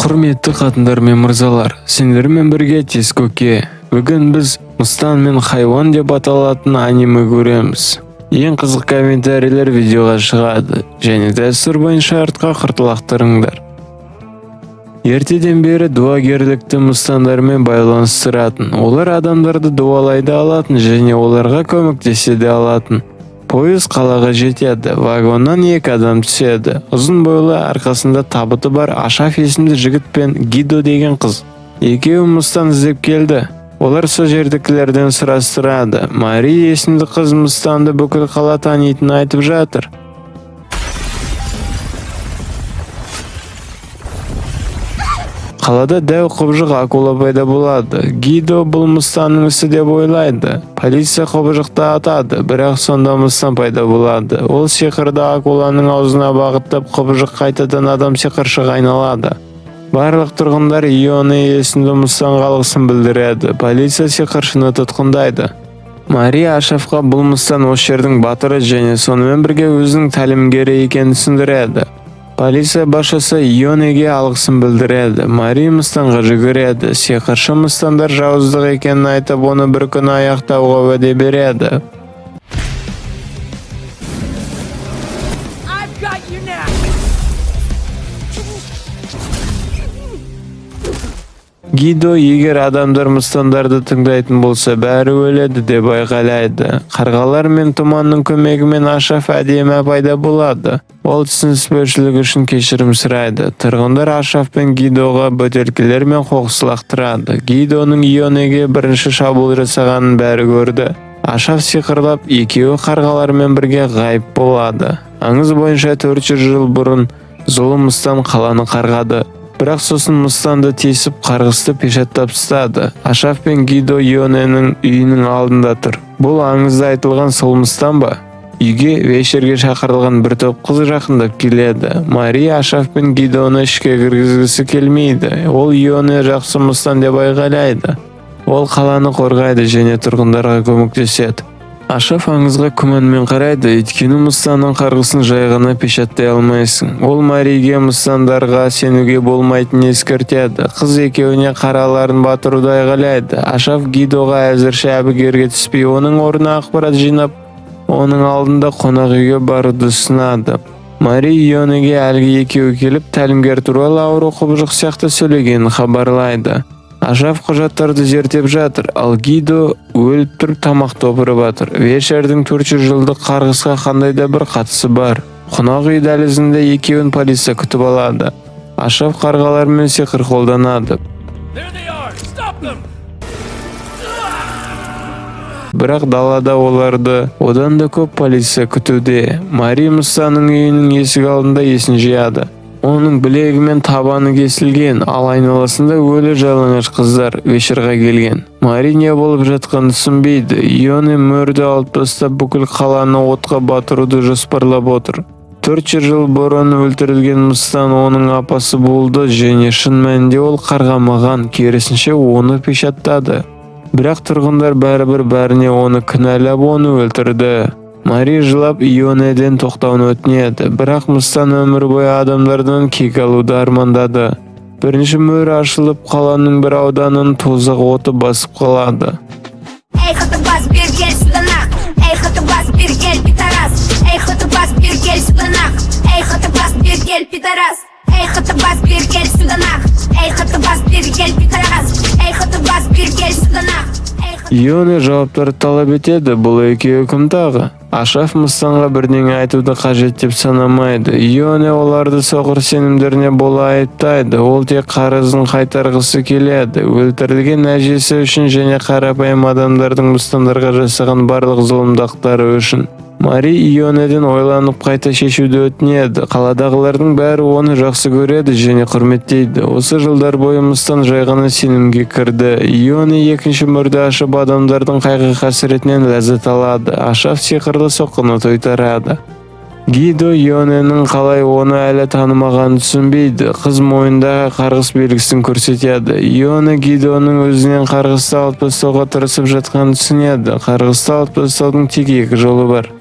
Құрметті қатындар мен мырзалар, сендермен бірге Тескөке. Бүгін біз Мыстан мен хайуан деп аталатын аниме көреміз. Ең қызық комментарийлер видеоға шығады, және дәстүр бойынша артқа қыртылақтырыңдар. Ертеден бері дуагерлікті мыстандармен байланыстыратын, олар адамдарды дуалайды алатын және оларға көмектесе де алатын. Пойыз қалаға жетеді, вагоннан 2 адам түседі. Ұзын бойлы, арқасында табыты бар Ашаф есімді жігіт пен Гидо деген қыз. Екеуі Мыстан іздеп келді. Олар сол жердікілерден сұрастырады. Мари есімді қыз Мыстанды бүкіл қала танитынын айтып жатыр. Қалада дәу құбыжық акула пайда болады. Гидо бұл Мыстанның ісі деп ойлайды. Полиция құбыжықты атады, бірақ сонда Мыстан пайда болады. Ол сиқырды акуланың аузына бағыттап, құбыжық қайтадан адам сиқыршыға айналады. Барлық тұрғындар Ионе есімді Мыстанға алғысын білдіреді. Полиция сиқыршыны тұтқындайды. Мария Ашафқа бұл Мыстан осы жердің батыры және сонымен бірге өзінің тәлімгері екенін түсіндіреді. Полиция басшысы Ионеге алғысын білдіреді. Мари Мыстанға жүгіреді. Сиқыршы Мыстандар жауыздық екенін айтып, оны бір күн аяқтауға уәде береді. Гидо егер адамдар Мыстандарды тыңдайтын болса, бәрі өледі деп айғайлайды. Қарғалар мен тұманның көмегімен Ашаф әдемі пайда болады. Ол түсініспеушілік үшін кешірім сұрайды. Тұрғындар Ашаф пен Гидоға бөтелкелер мен қоқыс лақтырады. Гидоның Ионеге бірінші шабуыл жасағанын бәрі көрді. Ашаф сиқырлап, екеуі қарғалармен бірге ғайып болады. Аңыз бойынша 400 жыл бұрын зұлым Мыстан қаланы қарғады. Бірақ сосын Мыстанды тесіп қарғысты пешаттап тастады. Ашаф пен Гидо Ионенің үйінің алдында тұр. Бұл аңызда айтылған сол Мыстан ба? Үйге вечерге шақырылған бір топ қыз жақындап келеді. Мария Ашаф пен Гидоны ішке кіргізгісі келмейді. Ол Ионе жақсы Мыстан деп айғайлайды. Ол қаланы қорғайды және тұрғындарға көмектеседі. Ашаф аңызға күмәнмен қарайды, өйткені Мыстанның қарғысын жай ғана пешаттай алмайсың. Ол Мариге Мыстандарға сенуге болмайтынын ескертеді. Қыз екеуіне қараларын батыруды айғайлайды. Ашаф Гидоға әзірше әбігерге түспей, оның орнына ақпарат жинап, оның алдында қонақ үйге баруды ұсынады. Мари Ионеге әлгі екеуі келіп, тәлімгер туралы ауру құбыжық сияқты сөйлегенін хабарлайды. Ашаф құжаттарды зерттеп жатыр, ал Гидо өліп тұрып тамақ топырып жатыр. Вечердің 400 жылдық қарғысқа қандай да бір қатысы бар. Қонақ үй дәлізінде екеуін полиция күтіп алады. Ашаф қарғалармен сиқыр қолданады. Бірақ далада оларды одан да көп полиция күтуде. Мари Мыстанның үйінің есік алдында есін жияды. Оның білегі мен табаны кесілген, ал айналасында өлі жалаңаш қыздар вечерға келген. Мари не болып жатқанын түсінбейді. Ионе мөрді алып тастап бүкіл қаланы отқа батыруды жоспарлап отыр. 400 жыл бұрын өлтірілген Мыстан оның апасы болды және шын мәнінде ол қарғамаған, керісінше оны пешаттады. Бірақ тұрғындар бәрібір бәріне оны кінәлап оны өлтірді. Мари жылап Ионеден тоқтауын өтінеді, бірақ Мыстан өмір бойы адамдардан кек алуды армандады. Бірінші мөр ашылып, қаланың бір ауданын тозақ оты басып қалады. Эй, хоты бас, бер кел сюда нах. Эй, хоты бас, бер кел, пидорас. Эй, хоты бас, бер кел сюда нах. Эй, хоты бас, бер кел, пидорас. Эй, хоты бас, бер кел сюда нах. Эй, хоты бас, бер кел, пидорас. Эй, хоты бас, бер кел сюда нах. Ионе жауаптарды талап етеді, бұл екеуі кім тағы? Ашаф Мыстанға бірдеңе айтуды қажет деп санамайды. Ионе оларды соқыр сенімдеріне бола айыптайды. Ол тек қарызын қайтарғысы келеді. Өлтірілген әжесі үшін және қарапайым адамдардың Мыстандарға жасаған барлық зұлымдықтары үшін. Мари Ионеден ойланып қайта шешуді өтінеді. Қаладағылардың бәрі оны жақсы көреді және құрметтейді. Осы жылдар бойы Мыстан жай ғана сенімге кірді. Ионе екінші мөрді ашып адамдардың қайғы қасіретінен ләззат алады. Ашаф сиқырлы соққыны тойтарады. Гидо Ионенің қалай оны әлі танымағанын түсінбейді. Қыз мойнындағы қарғыс белгісін көрсетеді. Ионе Гидоның өзінен қарғысты алып тастауға тырысып жатқанын түсінеді. Қарғысты алып тастаудың тек 2 жолы бар.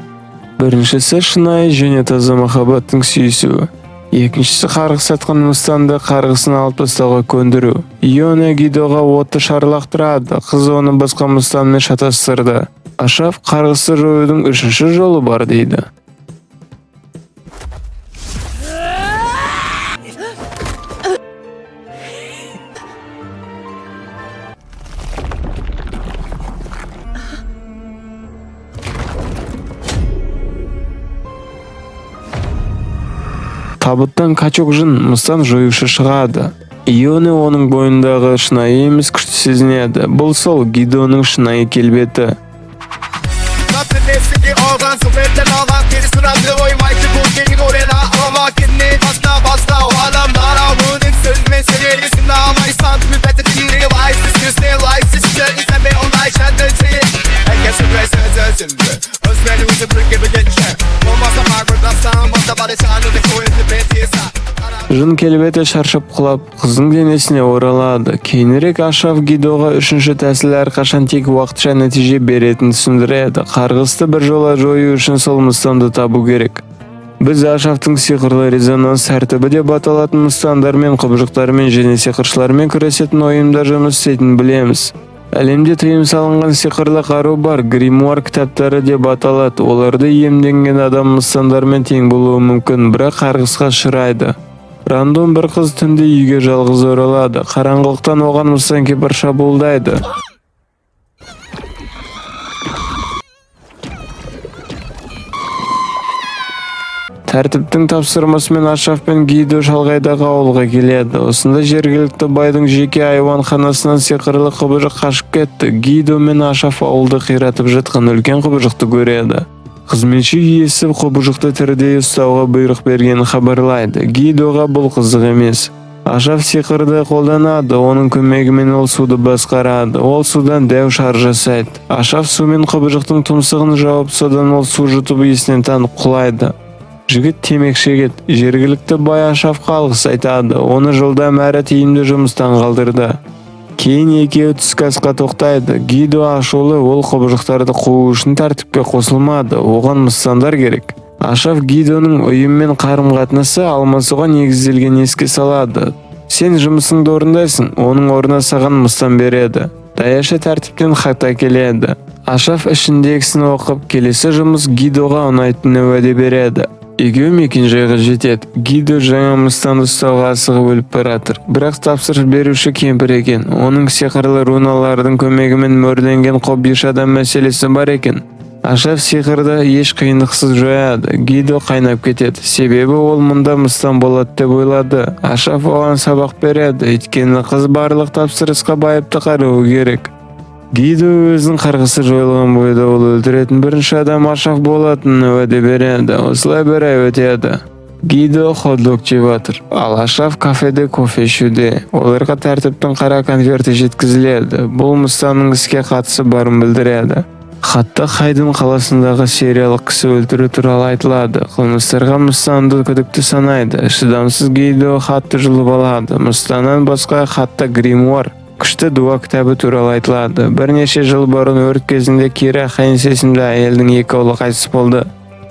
Біріншісі шынайы және таза махаббаттың сүйісуі. Екіншісі қарғыс атқан Мыстанды қарғысын алып тастауға көндіру. Иона Гидоға отты шарлақтырады, қыз оны басқа Мыстанмен шатастырды. Ашаф қарғысты жоюдың үшінші жолы бар дейді. Табыттан качок жын Мыстан жоюшы шығады. Ионе оның бойындағы шынайы емес күшті сезінеді. Бұл сол Гидоның шынайы келбеті. Жын келбеті шаршап құлап, қыздың денесіне оралады. Кейінірек Ашаф Гидоға үшінші тәсіл әрқашан тек уақытша нәтиже беретінін түсіндіреді. Қарғысты бір жола жою үшін сол Мыстанды табу керек. Біз Ашафтың сиқырлы резонанс тәртібі деп аталатын Мыстандармен, құбыжықтармен және сиқыршылармен күресетін ойында жұмыс істейтінін білеміз. Әлемде тыйым салынған сиқырлы қару бар, гримуар кітаптары деп аталады. Оларды иемденген адам Мыстандармен тең болуы мүмкін, бірақ қарғысқа ұшырайды. Рандом бір қыз түнде үйге жалғыз оралады. Қараңғылықтан оған Мыстан кепір шабуылдайды. Тәртіптің тапсырмасымен Ашаф пен Гидо шалғайдағы ауылға келеді. Осында жергілікті байдың жеке айуанханасынан сиқырлы құбыжық қашып кетті. Гидо мен Ашаф ауылды қиратып жатқан үлкен құбыжықты көреді. Қызметші иесі құбыжықты тіріде ұстауға бұйрық бергенін хабарлайды. Гидоға бұл қызық емес. Ашаф сиқырды қолданады, оның көмегімен ол суды басқарады. Ол судан дәу шар жасайды. Ашаф сумен құбыжықтың тұмсығын жауып, содан ол су жұтып есінен танып құлайды. Жігіт темек шегеді. Жергілікті бай Ашафқа алғыс айтады. Оны жылдам әрі тиімді жұмыстан қалдырды. Кейін екеуі түскі асқа тоқтайды. Гидо ашулы, ол құбыжықтарды қуу үшін тәртіпке қосылмады. Оған Мыстандар керек. Ашаф Гидоның ұйыммен қарым-қатынасы алмасуға негізделген еске салады. Сен жұмысыңды орындайсың, оның орнына саған Мыстан береді. Даяшы тәртіптен хат келеді. Ашаф ішіндегісін оқып, келесі жұмыс Гидоға ұнайтынына уәде береді. Екеуі мекен-жайға жетеді. Гидо жаңа Мыстанды ұстауға асығып өліп баратыр. Бірақ тапсырыс беруші кемпір екен. Оның сиқырлы руналардың көмегімен мөрленген қобдиш адам мәселесі бар екен. Ашаф сиқырды еш қиындықсыз жояды. Гидо қайнап кетеді. Себебі ол мұнда Мыстан болады деп ойлады. Ашаф оған сабақ береді. Өйткені қыз барлық тапсырысқа байыпты қарауы керек. Гидо өзінің қарғысы жойылған бойда ол өлтіретін бірінші адам Ашаф болатынына уәде береді. Осылай бір ай өтеді. Гидо хот-дог жеп жатыр, ал Ашаф кафеде кофе ішуде. Оларға тәртіптің қара конверті жеткізіледі. Бұл Мыстанның іске қатысы барын білдіреді. Хатта Хайдын қаласындағы сериялық кісі өлтіру туралы айтылады. Қылмыстарға Мыстанды күдікті санайды. Шыдамсыз Гидо хатты жұлып алады. Мыстаннан басқа хатта гримуар, күшті дуа кітабы туралы айтылады. Бірнеше жыл бұрын өрт кезінде Кира Хайнс есімді әйелдің екі ұлы қайтыс болды.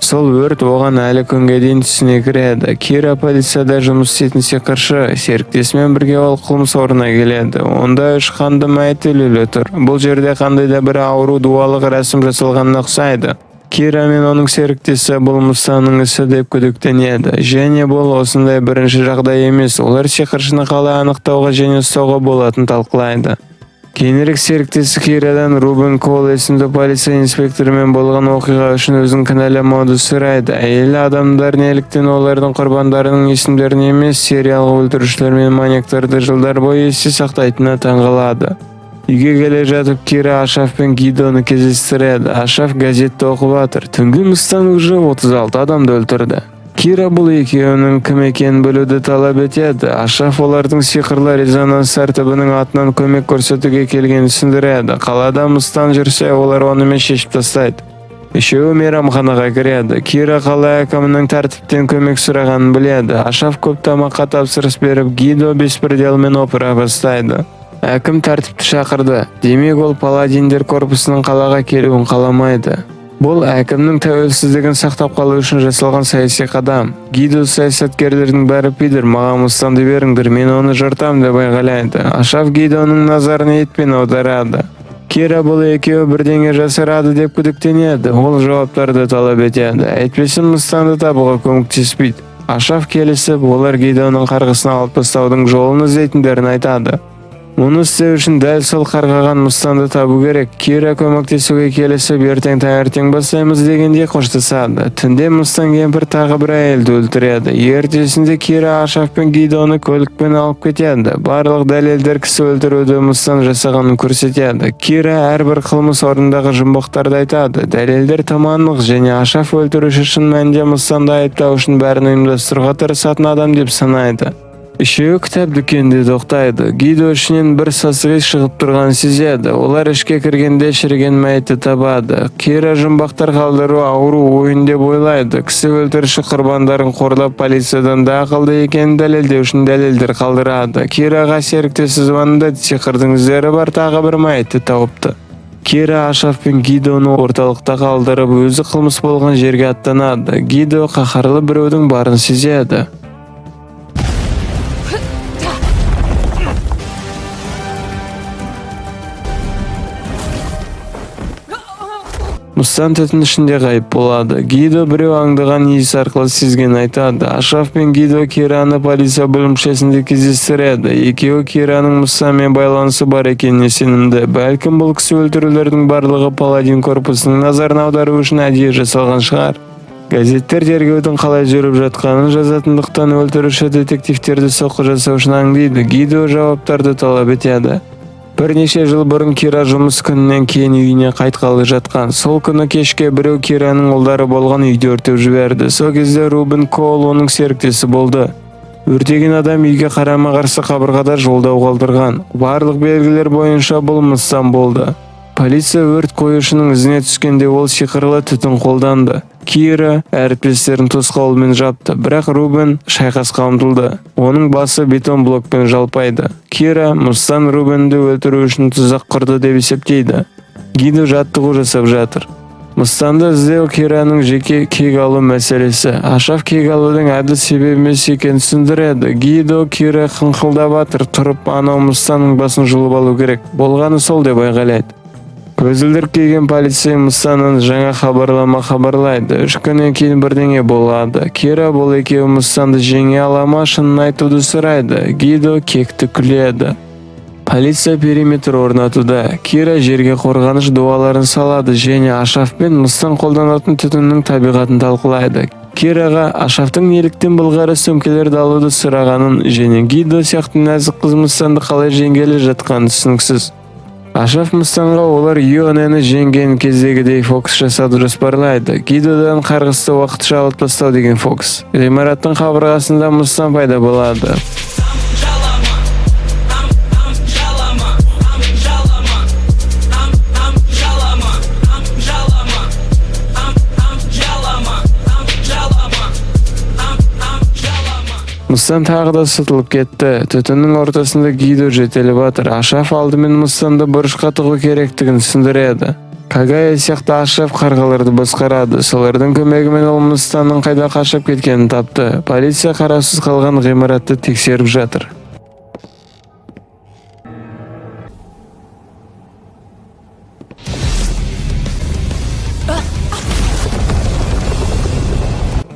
Сол өрт оған әлі күнге дейін түсіне кіреді. Кира полицияда жұмыс істейтін сиқыршы, серіктесімен бірге ол қылмыс орнына келеді. Онда үш қанды мәйіт өлулі тұр. Бұл жерде қандай да бір ауру дуалық рәсім жасалғанына ұқсайды. Кира мен оның серіктесі бұл Мыстанның ісі деп күдіктенеді. Және бұл осындай бірінші жағдай емес. Олар сиқыршыны қалай анықтауға және ұстауға болатынын талқылайды. Кейінірек серіктесі Кирадан Рубен Кол есімді полиция инспекторымен болған оқиға үшін өзін кінәламауды сұрайды. Әйелі адамдар неліктен олардың құрбандарының есімдерін емес, сериялық өлтірушілер мен маньяктарды жылдар бойы есте сақтайтынына таңғалады. Үйге келе жатып Кира Ашаф пен Гидоны кездестіреді. Ашаф газетті оқып жатыр. Түнгі Мыстан уже 36 адамды өлтірді. Кира бұл екеуінің кім екенін білуді талап етеді. Ашаф олардың сиқырлы резонанс тәртібінің атынан көмек көрсетуге келгенін түсіндіреді. Қалада Мыстан жүрсе, олар онымен шешіп тастайды. Үшеуі мейрамханаға кіреді. Кира қала әкімінің тәртіптен көмек сұрағанын біледі. Ашаф көп тамаққа тапсырыс беріп, Гидо беспределмен опера бастайды. Әкім тәртіпті шақырды. Демек ол паладиндер корпусының қалаға келуін қаламайды. Бұл әкімнің тәуелсіздігін сақтап қалу үшін жасалған саяси қадам. Гидо саясаткерлердің бәрі пидір, маған Мустанды беріңдер, мен оны жыртам деп айғайлайды. Ашраф Гидоның назарын етпен аударады. Кира бұл екеуі бірдеңе жасырады деп күдіктенеді. Ол жауаптарды талап етеді. Әйтпесе Мустанды табуға көмектеспейді. Ашраф келісіп, олар Гидоның қарғысын алып тастаудың жолын іздейтіндерін айтады. Мұны істеу үшін дәл сол қарғаған Мустанды табу керек. Кира көмектесуге келісіп, ертең таңертең бастаймыз дегенде қоштасады. Түнде Мустан кемпір тағы бір әйелді өлтіреді. Ертесінде Кира Ашраф пен Гидоны көлікпен алып кетеді. Барлық дәлелдер кісі өлтіруді Мустан жасағанын көрсетеді. Кира әрбір қылмыс орнындағы жұмбақтарды айтады. Дәлелдер таманлық және Ашраф өлтіруші шын мәнінде Мустанды айыптау үшін бәрін ұйымдастыруға тырысатын адам деп санайды. Үшеуі кітап дүкенде тоқтайды. Гидо ішінен бір сасығы шығып тұрған сезеді. Олар ішке кіргенде шіріген мәйітті табады. Кира жұмбақтар қалдыру ауру ойын деп ойлайды. Кісі өлтіруші құрбандарын қорлап полициядан да ақылды екенін дәлелдеу үшін дәлелдер қалдырады. Кираға серіктесі звонында сиқырдың іздері бар тағы бір мәйітті тауыпты. Кира Ашраф пен Гидоны орталықта қалдырып, өзі қылмыс болған жерге аттанады. Гидо қаһарлы біреудің барын сезеді. Мустан түтін ішінде ғайып болады. Гидо біреу аңдыған иіс арқылы сезген айтады. Ашраф пен Гидо Кираны полиция бөлімшесінде кездестіреді. Екеуі Кираның Мустанмен байланысы бар екеніне сенімді. Бәлкім бұл кісі өлтірулердің барлығы Паладин корпусының назарын аудару үшін әдейі жасалған шығар. Газеттер тергеудің қалай жүріп жатқанын жазатындықтан өлтіруші детективтерді соққы жасау үшін аңдиды. Гидо жауаптарды талап етеді. Бірнеше жыл бұрын Кира жұмыс күнінен кейін үйіне қайтқалы жатқан. Сол күні кешке біреу Кираның ұлдары болған үйді өртеп жіберді. Сол кезде Рубен Коул оның серіктесі болды. Өртеген адам үйге қарама-қарсы қабырғада жолдау қалдырған. Барлық белгілер бойынша бұл Мустан болды. Полиция өрт қоюшының ізіне түскенде ол сиқырлы түтін қолданды. Кира әріптестерін тосқауылмен жапты, бірақ Рубен шайқасқа ұмтылды. Оның басы бетон блокпен жалпайды. Кира Мустан Рубенді өлтіру үшін тұзақ құрды деп есептейді. Гидо жаттығу жасап жатыр. Мустанды іздеу Кираның жеке кек алу мәселесі. Ашраф кек алудың әділ себебі емес екенін түсіндіреді. Гидо Кира қыңқылдап жатыр, тұрып анау Мустанның басын жұлып алу керек. Болғаны сол деп айғайлайды. Көзілдірік киген полицей Мустаннан жаңа хабарлайды. 3 күннен кейін бірдеңе болады. Кира бұл екеуі Мустанды жеңе ала ма шынын айтуды сұрайды. Гидо кекті күледі. Полиция периметр орнатуда. Кира жерге қорғаныш дуаларын салады және Ашраф пен Мустан қолданатын түтіннің табиғатын талқылайды. Кираға Ашрафтың неліктен былғары сөмкелерді алуды сұрағанын және Гидо сияқты нәзік қыз Мустанды қалай жеңгелі жатқанын түсініксіз. Ашраф Мустанға олар Йонені жеңген кездегідей фокус жасауды жоспарлайды. Гидодан қарғысты уақытша алып тастау деген фокус. Ғимараттың қабырғасында Мустан пайда болады. Мустан тағы да сытылып кетті. Түтіннің ортасында Гидо жетеліп жатыр. Ашраф алдымен Мустанды бұрышқа тығу керектігін түсіндіреді. Кагая сияқты Ашраф қарғаларды басқарады. Солардың көмегімен ол Мустанның қайда қашып кеткенін тапты. Полиция қараусыз қалған ғимаратты тексеріп жатыр.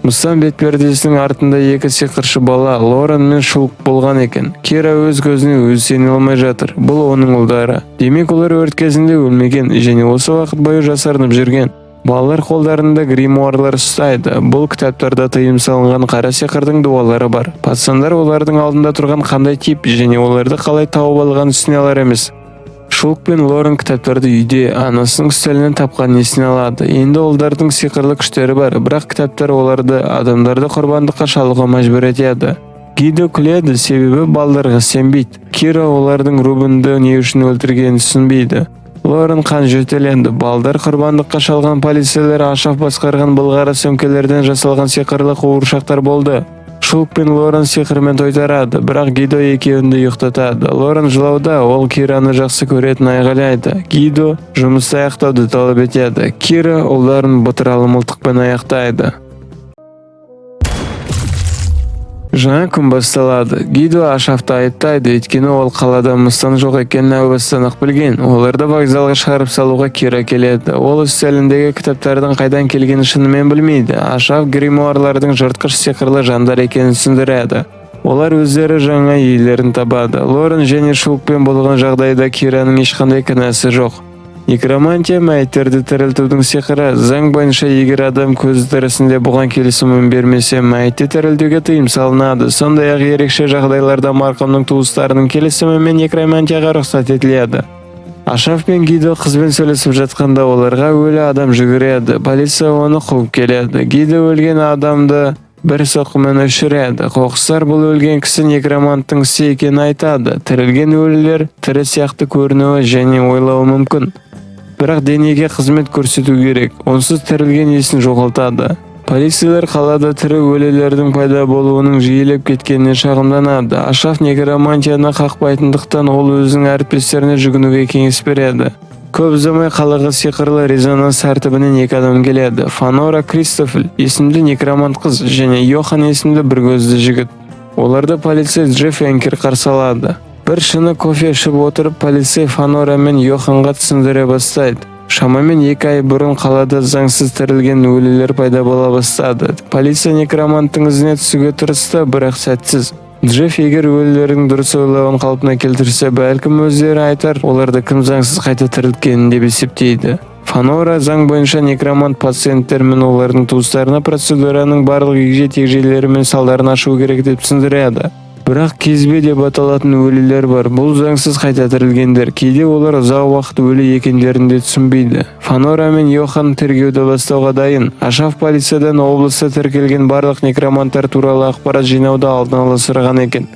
Мустан бетпердесінің артында екі сиқыршы бала, Лорен мен Шулк болған екен. Кира өз көзіне өзі сене алмай жатыр. Бұл оның ұлдары. Демек олар өрт кезінде өлмеген және осы уақыт бойы жасарынып жүрген. Балалар қолдарында гримуарлар ұстайды. Бұл кітаптарда тыйым салынған қара сиқырдың дуалары бар. Пацандар олардың алдында тұрған қандай тип және оларды қалай тауып алған түсіне алар емес. Шулк пен Лорен кітаптарды үйде, анасының үстелінен тапқан есіне алады. Енді олардың сиқырлы күштері бар, бірақ кітаптар оларды адамдарды құрбандыққа шалуға мәжбүр етеді. Гидо күледі, себебі балдарға сенбейді. Кира олардың Рубенді не үшін өлтіргенін түсінбейді. Лорен қан жөтеленді. Балдар құрбандыққа шалған полицейлер Ашраф басқарған былғары сөмкелерден жасалған сиқырлы қуыршақтар болды. Шулк пен Лорен сиқырмен тойтарады, бірақ Гидо екеуін де ұйықтатады. Лорен жылауда, ол Кираны жақсы көретін айғайлайды. Гидо жұмысты аяқтауды талап етеді. Кира оларын бұтыралы мылтықпен аяқтайды. Жаңа күн басталады. Гидо Ашафты айыптайды, өйткені ол қалада мыстан жоқ екенін әу бастан-ақ білген. Оларды вокзалға шығарып салуға Кира келеді. Ол үстеліндегі кітаптардың қайдан келгенін шынымен білмейді. Ашаф гримуарлардың жыртқыш сиқырлы жандар екенін түсіндіреді. Олар өздері жаңа иелерін табады. Лорен және Шулкпен болған жағдайда Кираның ешқандай кінәсі жоқ. Некромантия мәйіттерді тірілтудің сиқыры. Заң бойынша егер адам көзі тірісінде бұған келісімін бермесе, мәйітті тірілтуге тыйым салынады. Сондай-ақ ерекше жағдайларда марқұмның туыстарының келісімімен некромантияға рұқсат етіледі. Ашаф пен Гидо қызбен сөйлесіп жатқанда оларға өлі адам жүгіреді. Полиция оны қуып келеді. Гидо өлген адамды бір соққымен өшіреді. Қоқыстар бұл өлген кісі некроманттың ісі екенін айтады. Тірілген өлілер тірі сияқты көрінуі және ойлауы мүмкін. Бірақ денеге қызмет көрсету керек. Онсыз тірілген есін жоғалтады. Полициялар қалада тірі өлілердің пайда болуының жиілеп кеткеніне шағымданады. Ашаф некромантияны қақпайтындықтан ол өзінің әріптестеріне жүгінуге кеңес береді. Көп ұзамай қалаға сиқырлы резонанс тәртібінен екі адам келеді. Фанора Кристофель есімді некромант қыз және Йохан есімді бір көзді жігіт. Оларды полиция Джефф Энкер қарсы алады. Бір шыны кофе ішіп отырып, полиция Фанора мен Йоханға түсіндіре бастайды. Шамамен 2 ай бұрын қалада заңсыз тірілген өлілер пайда бола бастады. Полиция некроманттың ізіне түсуге тырысты, бірақ сәтсіз. Джефф егер өлілердің дұрыс ойлауын қалпына келтірсе, бәлкім өздері айтар, оларды кім заңсыз қайта тірілткенін деп есептейді. Фанора заң бойынша некромант пациенттер мен олардың туыстарына процедураның барлық егжей-тегжейлері мен салдарын ашу керек деп түсіндіреді. Бірақ кезбе деп аталатын өлілер бар. Бұл заңсыз қайта тірілгендер. Кейде олар ұзақ уақыт өлі екендерін де түсінбейді. Фанора мен Йохан тергеуді бастауға дайын. Ашаф полициядан облыста тіркелген барлық некроманттар туралы ақпарат жинауды алдын ала сұраған екен.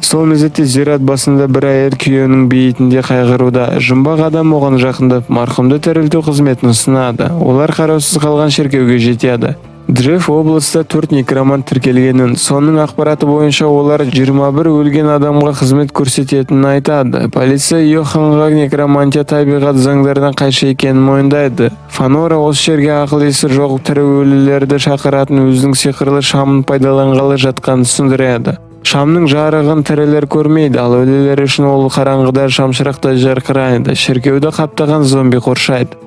Сол мезетте зират басында бір әйел күйеуінің бейітінде қайғыруда. Жұмбақ адам оған жақындап, марқұмды тірілту қызметін ұсынады. Олар қараусыз қалған шіркеуге жетеді. Джефф облыста 4 некромант тіркелгенін, соның ақпараты бойынша олар 21 өлген адамға қызмет көрсететінін айтады. Полиция Йоханға некромантия табиғат заңдарына қайшы екенін мойындайды. Фанора осы жерге ақыл есі жоқ тірі өлілерді шақыратын өзінің сиқырлы шамын пайдаланғалы жатқанын түсіндіреді. Шамның жарығын тірілер көрмейді, ал өлілер үшін ол қараңғыда шамшырақтай жарқырайды. Шіркеуді қаптаған зомби қоршайды.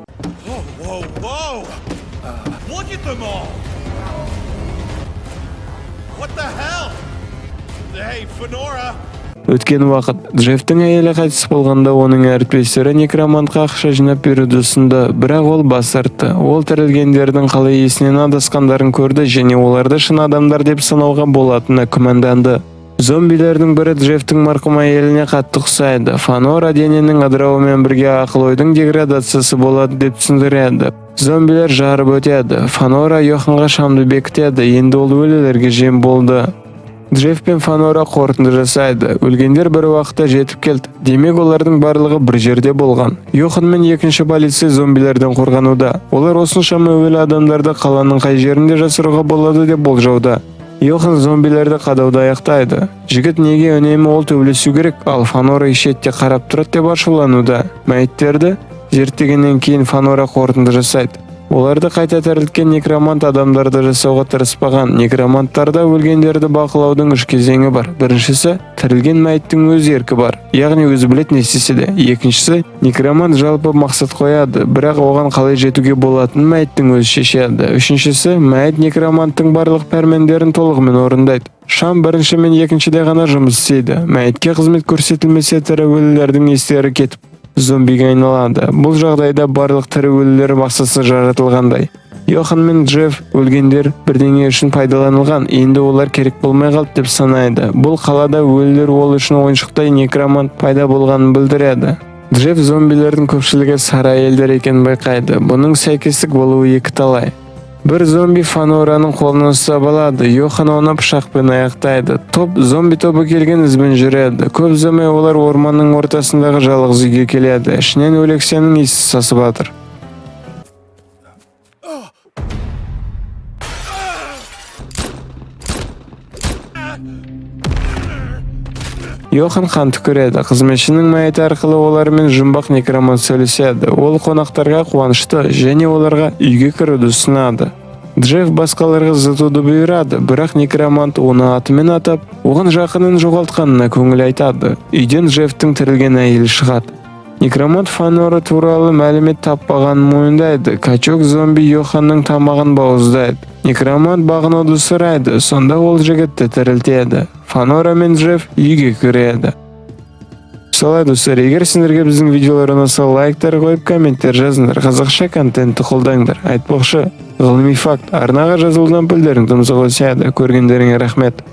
Өткен уақыт. Джеффтің әйелі қайтыс болғанда оның әріптестері некромантқа ақша жинап беруді ұсынды, бірақ ол бас тартты. Ол тірілгендердің қалай есінен адасқандарын көрді және оларды шын адамдар деп санауға болатынына күмәнданды. Зомбилердің бірі Джеффтің марқұм әйеліне қатты ұқсайды. Фанора дененің ыдырауымен бірге ақыл-ойдың деградациясы болады деп түсіндіреді. Зомбилер жарып өтеді. Фанора Йоханға шамды бекітеді. Енді ол өлілерге жем болды. Джефф пен Фанора қорытынды жасайды. Өлгендер бір уақытта жетіп келді. Демек олардың барлығы бір жерде болған. Йохан мен екінші полиция зомбилерден қорғануда. Олар осыншама өлі адамдарды қаланың қай жерінде жасыруға болады деп болжауда. Йохан зомбилерді қадауды аяқтайды. Жігіт неге үнемі ол төбелесу керек, ал Фанора шетте қарап тұрады деп ашулануда. Мәйіттерді зерттегеннен кейін Фанора қорытынды жасайды. Оларды қайта тірілткен некромант адамдарды жасауға тырыспаған. Некроманттарда өлгендерді бақылаудың 3 кезеңі бар. Біріншісі, тірілген мәйіттің өз еркі бар, яғни өзі білетін не істесе де. Екіншісі, некромант жалпы мақсат қояды, бірақ оған қалай жетуге болатынын мәйіттің өзі шешеді. Үшіншісі, мәйіт некроманттың барлық пәрмендерін толығымен орындайды. Шам бірінші мен екіншіде ғана жұмыс істейді. Мәйітке қызмет көрсетілмесе тірі өлілердің естері кетіп зомбиге айналады. Бұл жағдайда барлық тірі өлілер мақсатсыз жаратылғандай. Йохан мен Джефф өлгендер бірдеңе үшін пайдаланылған, енді олар керек болмай қалды деп санайды. Бұл қалада өлілер ол үшін ойыншықтай некромант пайда болғанын білдіреді. Джефф зомбилердің көпшілігі сары әйелдер екенін байқайды. Бұның сәйкестік болуы екі талай. Бір зомби Фанораның қолынан ұстап алады. Йохан оны пышақпен аяқтайды. Зомби тобы келген ізбен жүреді. Көп ұзамай олар орманның ортасындағы жалғыз үйге келеді. Ішінен өлексенің иісі сасып жатыр. Йохан кантип көреді. Кызметчинин маети аркылуу олар менен жумбак некромант сүйлөшөдү. Ол конактарга кубанычтуу және оларга үйгө кирүүнү сунады. Джефф башкаларга зытууду буйрады, бирок некромант оны аты менен атап, огун жакынын жоголтканына көңүл айтады. Үйдөн Джеффтин тирилген айыл чыгат. Некромант Фанора тууралуу маалымат таппаганын моюндайды. Качок зомби Йоханның тамагын бауыздайды. Некромант багынууду сурайды, сонда ол жигитти тирилтеді. Фанора мен Джефф үйгө киреді. Солай достар, егер сендерге биздин видеолор унаса, лайктар коюп, комменттер жазыңдар. Казакча контентти колдоңдар. Айтпакчы, гылымый факт, арнага жазылган пулдерин тумсуга саяды. Көргөндөрүңө рахмет.